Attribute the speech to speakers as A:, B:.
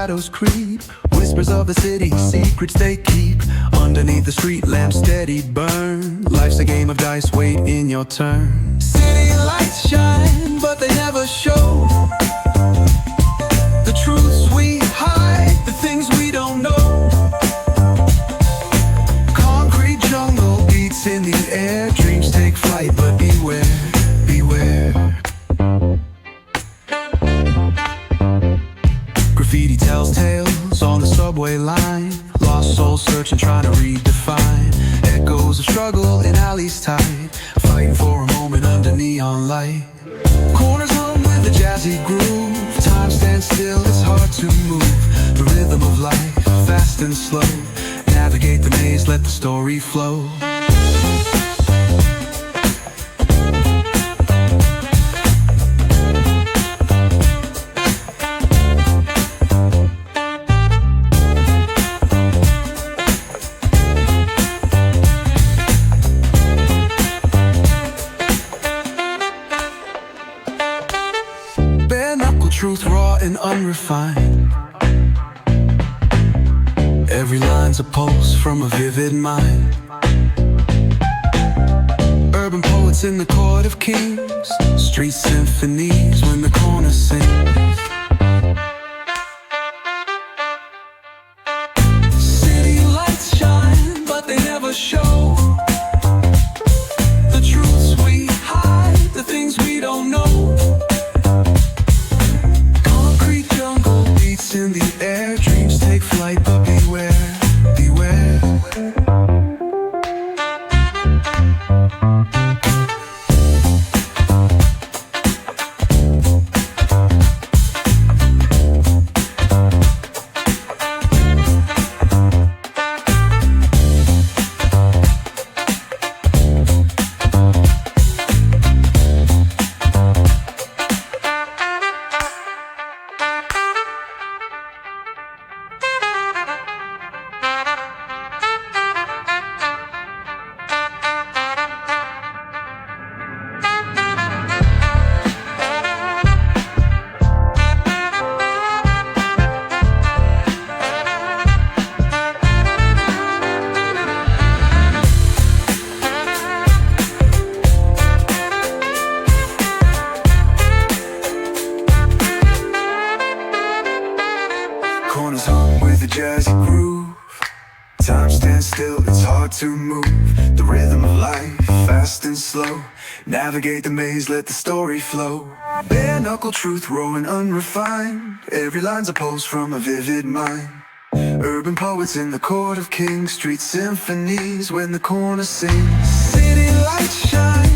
A: shadows creep. Whispers of the city, secrets they keep. Underneath the street lamp steady burn. Life's a game of dice, wait in your turn. City lights shine, but they never show the truths we hide, the things we don't know. Concrete jungle beats in the air. Dreams take flight, but beware, beware. Graffiti tells tales on the subway line. Lost souls searching, trying to redefine. Echoes of struggle in alleys tight, fighting for a moment under neon light. Corners hum with a jazzy groove. Time stands still, it's hard to move. The rhythm of life, fast and slow. Navigate the maze, let the story flow. Truth raw and unrefined. Every line's a pulse from a vivid mind. Urban poets in the court of kings. Street symphonies when the corner sings. City lights shine, but they never show the truths we hide, the things we don't know. In the air, dreams take flight, but beware, beware. Corners hum with a jazzy groove. Time stands still, it's hard to move. The rhythm of life, fast and slow. Navigate the maze, let the story flow. Bare knuckle truth, raw and unrefined. Every line's a pulse from a vivid mind. Urban poets in the court of kings. Street symphonies when the corner sings. City lights shine,